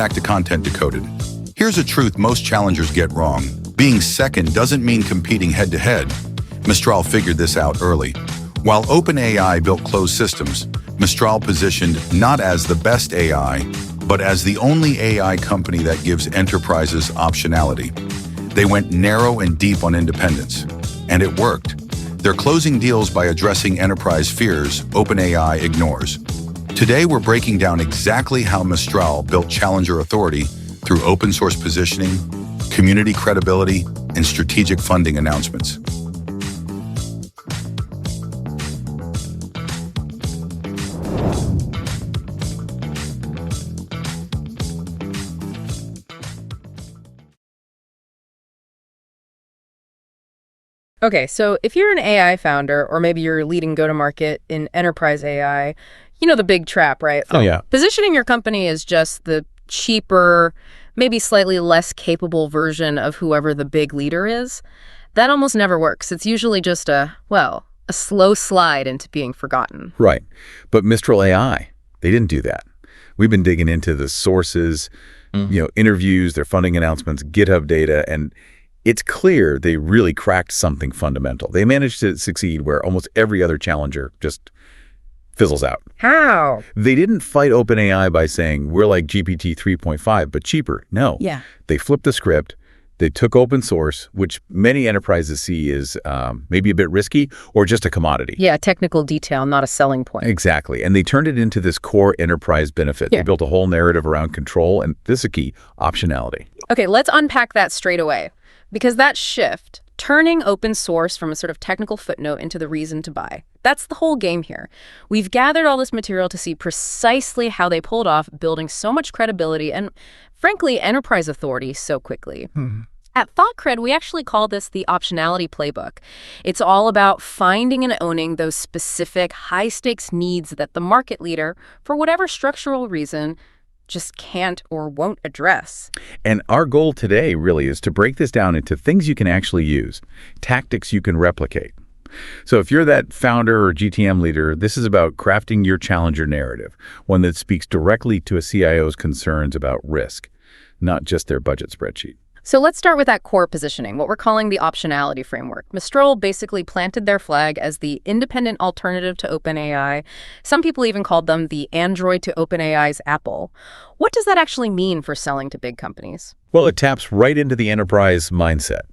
back to Content Decoded. Here's a truth most challengers get wrong. Being second doesn't mean competing head-to-head. Mistral figured this out early. While OpenAI built closed systems, Mistral positioned not as the best AI, but as the only AI company that gives enterprises optionality. They went narrow and deep on independence, and it worked. They're closing deals by addressing enterprise fears OpenAI ignores. Today, we're breaking down exactly how Mistral built challenger authority through open source positioning, community credibility, and strategic funding announcements. Okay, so if you're an AI founder, or maybe you're leading go-to-market in enterprise AI, you know the big trap, right? Oh, yeah. Positioning your company as just the cheaper, maybe slightly less capable version of whoever the big leader is, that almost never works. It's usually just a slow slide into being forgotten. Right. But Mistral AI, they didn't do that. We've been digging into the sources, interviews, their funding announcements, GitHub data, and it's clear they really cracked something fundamental. They managed to succeed where almost every other challenger just fizzles out. How? They didn't fight OpenAI by saying, we're like GPT 3.5, but cheaper. No. Yeah. They flipped the script. They took open source, which many enterprises see as maybe a bit risky or just a commodity. Yeah, technical detail, not a selling point. Exactly. And they turned it into this core enterprise benefit. Yeah. They built a whole narrative around control, and this is key, optionality. Okay, let's unpack that straight away. Because that shift, turning open source from a sort of technical footnote into the reason to buy, that's the whole game here. We've gathered all this material to see precisely how they pulled off building so much credibility and, frankly, enterprise authority so quickly. At ThoughtCred, we actually call this the optionality playbook. It's all about finding and owning those specific high-stakes needs that the market leader, for whatever structural reason, just can't or won't address. And our goal today really is to break this down into things you can actually use, tactics you can replicate. So if you're that founder or GTM leader, this is about crafting your challenger narrative, one that speaks directly to a CIO's concerns about risk, not just their budget spreadsheet. So let's start with that core positioning, what we're calling the optionality framework. Mistral basically planted their flag as the independent alternative to OpenAI. Some people even called them the Android to OpenAI's Apple. What does that actually mean for selling to big companies? Well, it taps right into the enterprise mindset,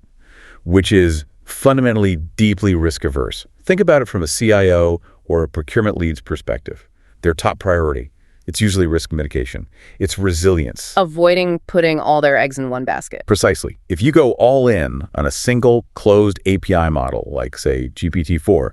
which is fundamentally deeply risk-averse. Think about it from a CIO or a procurement lead's perspective. Their top priority. It's usually risk mitigation. It's resilience. Avoiding putting all their eggs in one basket. Precisely. If you go all in on a single closed API model, like, say, GPT-4,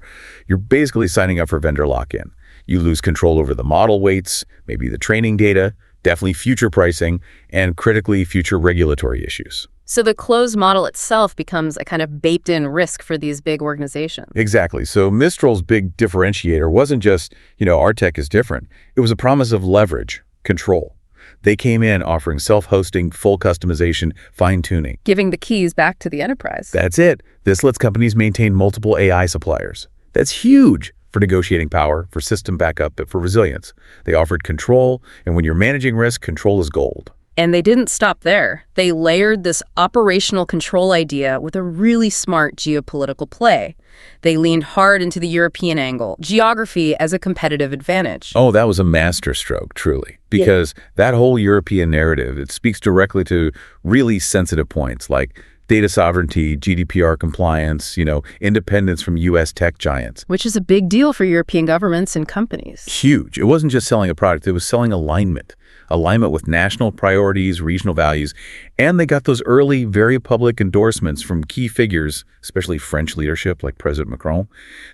you're basically signing up for vendor lock-in. You lose control over the model weights, maybe the training data, definitely future pricing, and critically future regulatory issues. So the closed model itself becomes a kind of baked-in risk for these big organizations. Exactly. So Mistral's big differentiator wasn't just, our tech is different. It was a promise of leverage, control. They came in offering self-hosting, full customization, fine-tuning. Giving the keys back to the enterprise. That's it. This lets companies maintain multiple AI suppliers. That's huge for negotiating power, for system backup, but for resilience. They offered control, and when you're managing risk, control is gold. And they didn't stop there. They layered this operational control idea with a really smart geopolitical play. They leaned hard into the European angle, geography as a competitive advantage. Oh, that was a masterstroke, truly. Because that whole European narrative, it speaks directly to really sensitive points like data sovereignty, GDPR compliance, independence from U.S. tech giants. Which is a big deal for European governments and companies. Huge. It wasn't just selling a product, it was selling alignment. Alignment with national priorities, regional values, and they got those early, very public endorsements from key figures, especially French leadership like President Macron.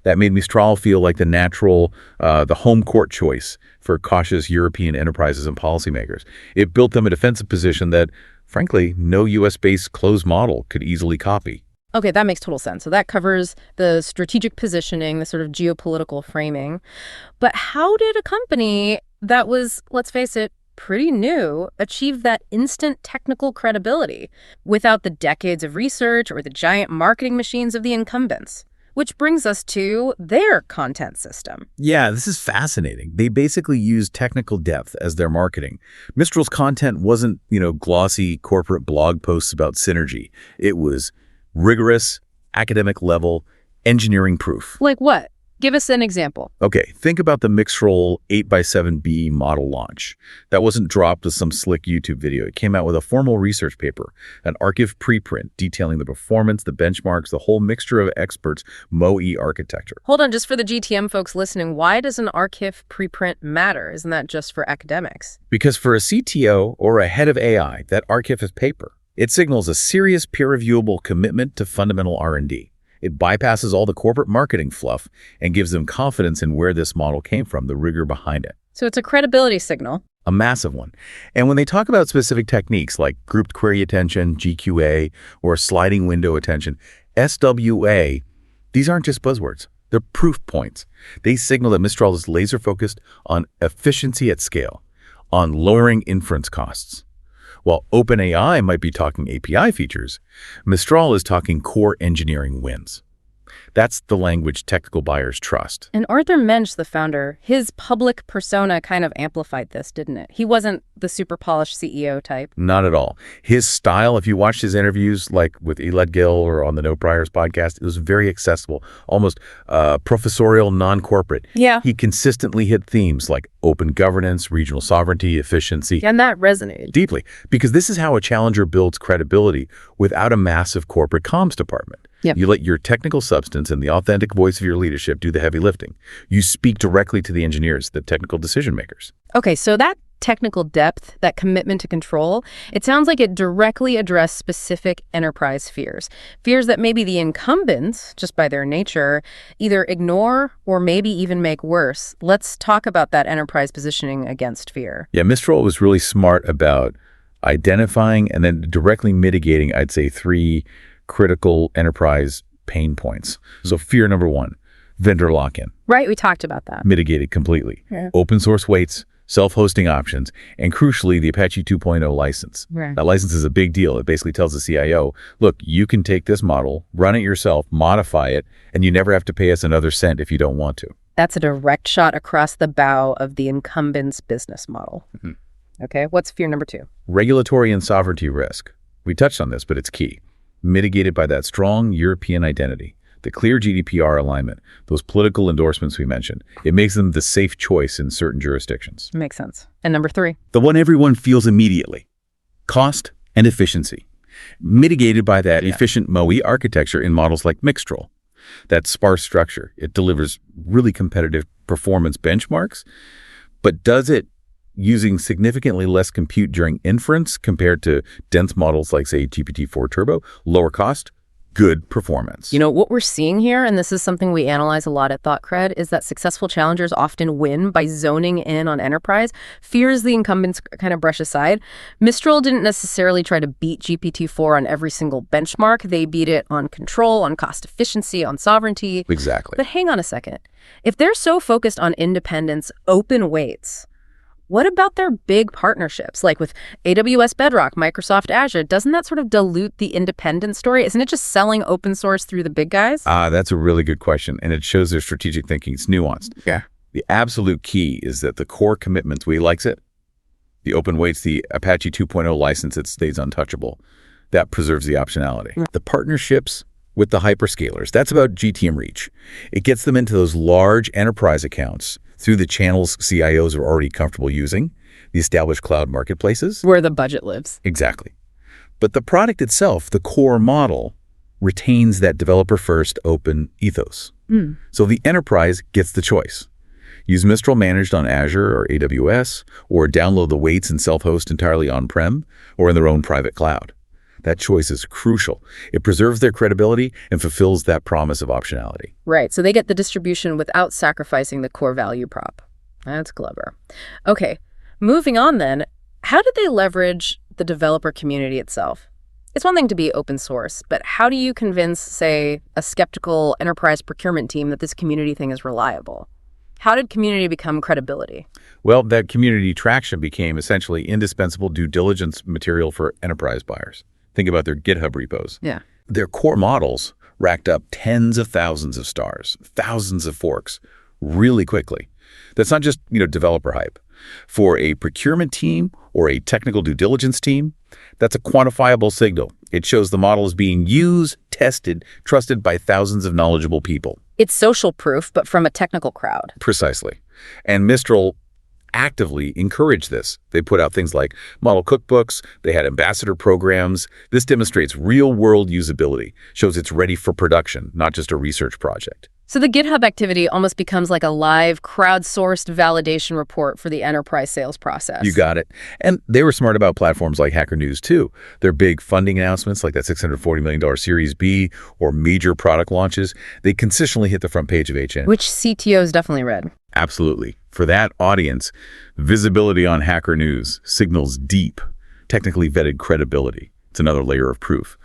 That made Mistral feel like the natural, the home court choice for cautious European enterprises and policymakers. It built them a defensive position that, frankly, no U.S.-based closed model could easily copy. Okay, that makes total sense. So that covers the strategic positioning, the sort of geopolitical framing. But how did a company that was, let's face it, pretty new, achieve that instant technical credibility without the decades of research or the giant marketing machines of the incumbents? Which brings us to their content system. Yeah, this is fascinating. They basically use technical depth as their marketing. Mistral's content wasn't, glossy corporate blog posts about synergy. It was rigorous, academic level, engineering proof. Like what? Give us an example. Okay, think about the Mistral 8x7B model launch. That wasn't dropped with some slick YouTube video. It came out with a formal research paper, an archive preprint detailing the performance, the benchmarks, the whole mixture of experts' MoE architecture. Hold on, just for the GTM folks listening, why does an archive preprint matter? Isn't that just for academics? Because for a CTO or a head of AI, that archive is paper. It signals a serious peer-reviewable commitment to fundamental R&D. It bypasses all the corporate marketing fluff and gives them confidence in where this model came from, the rigor behind it. So it's a credibility signal. A massive one. And when they talk about specific techniques like grouped query attention, GQA, or sliding window attention, SWA, these aren't just buzzwords. They're proof points. They signal that Mistral is laser-focused on efficiency at scale, on lowering inference costs. While OpenAI might be talking API features, Mistral is talking core engineering wins. That's the language technical buyers trust. And Arthur Mensch, the founder, his public persona kind of amplified this, didn't it? He wasn't the super polished CEO type. Not at all. His style, if you watched his interviews, like with Elad Gil or on the No Priors podcast, it was very accessible, almost professorial, non-corporate. Yeah. He consistently hit themes like open governance, regional sovereignty, efficiency. And that resonated. Deeply, because this is how a challenger builds credibility without a massive corporate comms department. Yep. You let your technical substance and the authentic voice of your leadership do the heavy lifting. You speak directly to the engineers, the technical decision makers. Okay, so that technical depth, that commitment to control, it sounds like it directly addressed specific enterprise fears. Fears that maybe the incumbents, just by their nature, either ignore or maybe even make worse. Let's talk about that enterprise positioning against fear. Yeah, Mistral was really smart about identifying and then directly mitigating, I'd say, 3 critical enterprise pain points. So fear number 1, vendor lock-in. Right, we talked about that. Mitigated completely. Yeah. Open source weights, self-hosting options, and crucially, the Apache 2.0 license. Right. That license is a big deal. It basically tells the CIO, look, you can take this model, run it yourself, modify it, and you never have to pay us another cent if you don't want to. That's a direct shot across the bow of the incumbent's business model. Mm-hmm. Okay, what's fear number 2? Regulatory and sovereignty risk. We touched on this, but it's key. Mitigated by that strong European identity, the clear GDPR alignment, those political endorsements we mentioned. It makes them the safe choice in certain jurisdictions. Makes sense. And number 3? The one everyone feels immediately. Cost and efficiency. Mitigated by that efficient MoE architecture in models like Mistral. That sparse structure, it delivers really competitive performance benchmarks, but does it using significantly less compute during inference compared to dense models like, say, GPT-4 Turbo, lower cost, good performance. You know, what we're seeing here, and this is something we analyze a lot at ThoughtCred, is that successful challengers often win by zoning in on enterprise. Fears the incumbents kind of brush aside. Mistral didn't necessarily try to beat GPT-4 on every single benchmark. They beat it on control, on cost efficiency, on sovereignty. Exactly. But hang on a second. If they're so focused on independence, open weights, what about their big partnerships, like with AWS Bedrock, Microsoft Azure? Doesn't that sort of dilute the independent story? Isn't it just selling open source through the big guys? That's a really good question, and it shows their strategic thinking. It's nuanced. Yeah. The absolute key is that the core commitment, we likes it, the open weights, the Apache 2.0 license, it stays untouchable. That preserves the optionality. The partnerships with the hyperscalers, that's about GTM reach. It gets them into those large enterprise accounts through the channels CIOs are already comfortable using, the established cloud marketplaces. Where the budget lives. Exactly. But the product itself, the core model, retains that developer-first open ethos. So the enterprise gets the choice. Use Mistral managed on Azure or AWS, or download the weights and self-host entirely on-prem or in their own private cloud. That choice is crucial. It preserves their credibility and fulfills that promise of optionality. Right, so they get the distribution without sacrificing the core value prop. That's clever. Okay, moving on then, how did they leverage the developer community itself? It's one thing to be open source, but how do you convince, say, a skeptical enterprise procurement team that this community thing is reliable? How did community become credibility? Well, that community traction became essentially indispensable due diligence material for enterprise buyers. Think about their GitHub repos. Yeah. Their core models racked up tens of thousands of stars, thousands of forks, really quickly. That's not just, developer hype. For a procurement team or a technical due diligence team, that's a quantifiable signal. It shows the model is being used, tested, trusted by thousands of knowledgeable people. It's social proof, but from a technical crowd. Precisely. And Mistral actively encouraged this. They put out things like model cookbooks, they had ambassador programs. This demonstrates real-world usability, shows it's ready for production, not just a research project. So the GitHub activity almost becomes like a live, crowdsourced validation report for the enterprise sales process. You got it. And they were smart about platforms like Hacker News, too. Their big funding announcements, like that $640 million Series B or major product launches, they consistently hit the front page of HN. Which CTOs definitely read. Absolutely. For that audience, visibility on Hacker News signals deep, technically vetted credibility. It's another layer of proof.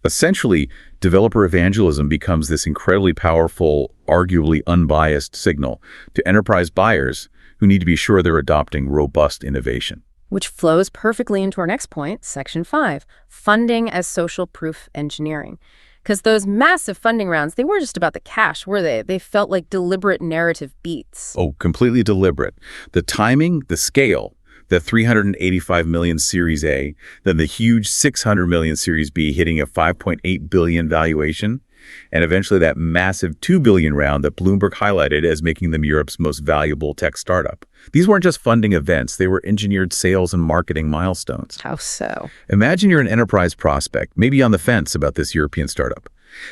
Essentially, developer evangelism becomes this incredibly powerful, arguably unbiased signal to enterprise buyers who need to be sure they're adopting robust innovation. Which flows perfectly into our next point, Section 5, funding as social proof engineering. Because those massive funding rounds, they weren't just about the cash, were they? They felt like deliberate narrative beats. Oh, completely deliberate. The timing, the scale, the $385 million Series A, then the huge $600 million Series B hitting a $5.8 billion valuation, and eventually that massive $2 billion round that Bloomberg highlighted as making them Europe's most valuable tech startup. These weren't just funding events, they were engineered sales and marketing milestones. How so? Imagine you're an enterprise prospect, maybe on the fence about this European startup.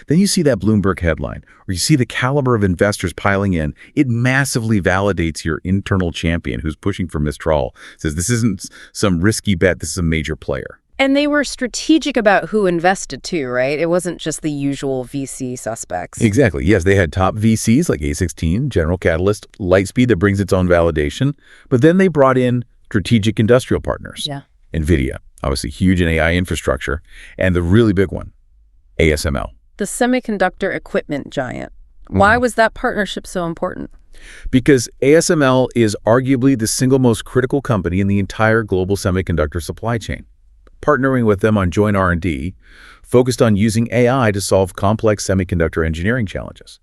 Then you see that Bloomberg headline, or you see the caliber of investors piling in. It massively validates your internal champion who's pushing for Mistral. Says this isn't some risky bet, this is a major player. And they were strategic about who invested too, right? It wasn't just the usual VC suspects. Exactly. Yes, they had top VCs like A16, General Catalyst, Lightspeed that brings its own validation. But then they brought in strategic industrial partners. Yeah. NVIDIA, obviously huge in AI infrastructure, and the really big one, ASML. The semiconductor equipment giant. Why was that partnership so important? Because ASML is arguably the single most critical company in the entire global semiconductor supply chain. Partnering with them on joint R&D, focused on using AI to solve complex semiconductor engineering challenges.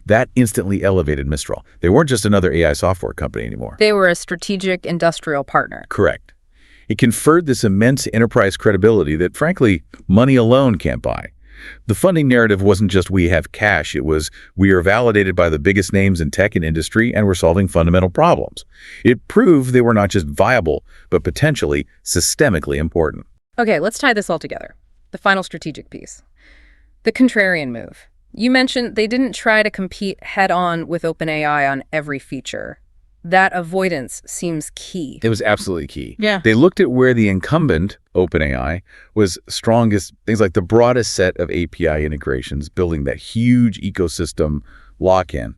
That instantly elevated Mistral. They weren't just another AI software company anymore. They were a strategic industrial partner. Correct. It conferred this immense enterprise credibility that, frankly, money alone can't buy. The funding narrative wasn't just we have cash, it was we are validated by the biggest names in tech and industry and we're solving fundamental problems. It proved they were not just viable, but potentially systemically important. Okay, let's tie this all together. The final strategic piece. The contrarian move. You mentioned they didn't try to compete head-on with OpenAI on every feature. That avoidance seems key. It was absolutely key. Yeah. They looked at where the incumbent, OpenAI, was strongest, things like the broadest set of API integrations, building that huge ecosystem lock-in.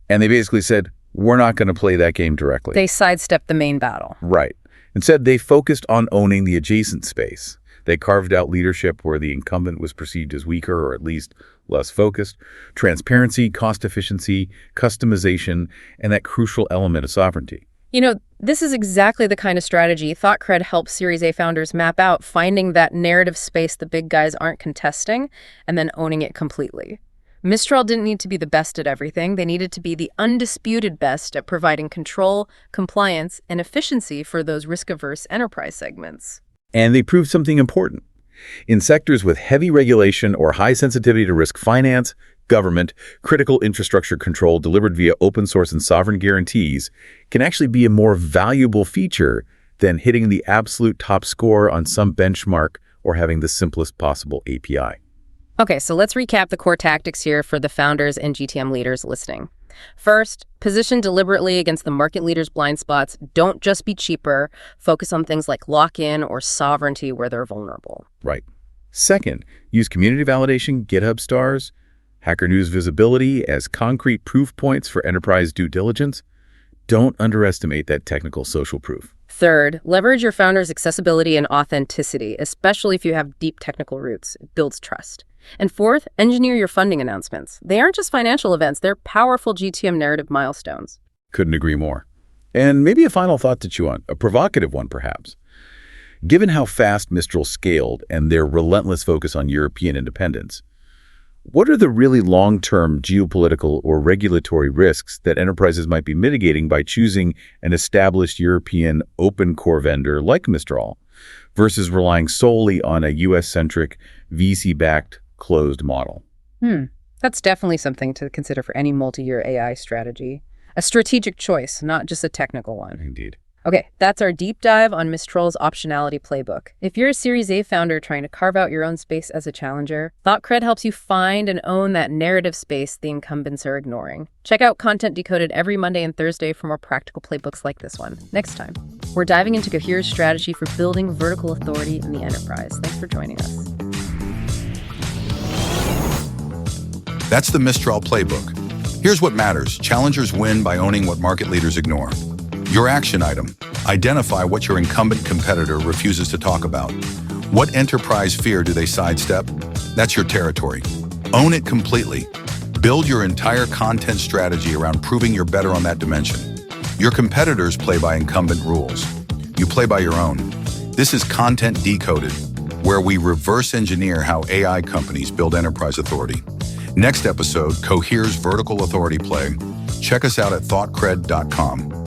And they basically said, we're not going to play that game directly. They sidestepped the main battle. Right. Instead, they focused on owning the adjacent space. They carved out leadership where the incumbent was perceived as weaker or at least less focused. Transparency, cost efficiency, customization, and that crucial element of sovereignty. You know, this is exactly the kind of strategy ThoughtCred helps Series A founders map out, finding that narrative space the big guys aren't contesting and then owning it completely. Mistral didn't need to be the best at everything. They needed to be the undisputed best at providing control, compliance, and efficiency for those risk-averse enterprise segments. And they proved something important. In sectors with heavy regulation or high sensitivity to risk finance, government, critical infrastructure control delivered via open source and sovereign guarantees can actually be a more valuable feature than hitting the absolute top score on some benchmark or having the simplest possible API. Okay, so let's recap the core tactics here for the founders and GTM leaders listening. First, position deliberately against the market leaders' blind spots. Don't just be cheaper. Focus on things like lock-in or sovereignty where they're vulnerable. Right. Second, use community validation, GitHub stars, Hacker News visibility as concrete proof points for enterprise due diligence. Don't underestimate that technical social proof. Third, leverage your founders' accessibility and authenticity, especially if you have deep technical roots. It builds trust. And fourth, engineer your funding announcements. They aren't just financial events, they're powerful GTM narrative milestones. Couldn't agree more. And maybe a final thought to chew on, a provocative one perhaps. Given how fast Mistral scaled and their relentless focus on European independence, What are the really long-term geopolitical or regulatory risks that enterprises might be mitigating by choosing an established European open core vendor like Mistral versus relying solely on a US-centric, VC-backed closed model? That's definitely something to consider for any multi-year AI strategy. A strategic choice, not just a technical one. Indeed. Okay, that's our deep dive on Mistral's optionality playbook. If you're a Series A founder trying to carve out your own space as a challenger, ThoughtCred helps you find and own that narrative space the incumbents are ignoring. Check out Content Decoded every Monday and Thursday for more practical playbooks like this one. Next time, we're diving into Cohere's strategy for building vertical authority in the enterprise. Thanks for joining us. That's the Mistral playbook. Here's what matters. Challengers win by owning what market leaders ignore. Your action item: identify what your incumbent competitor refuses to talk about. What enterprise fear do they sidestep? That's your territory. Own it completely. Build your entire content strategy around proving you're better on that dimension. Your competitors play by incumbent rules. You play by your own. This is Content Decoded, where we reverse engineer how AI companies build enterprise authority. Next episode, Cohere's vertical authority play. Check us out at thoughtcred.com.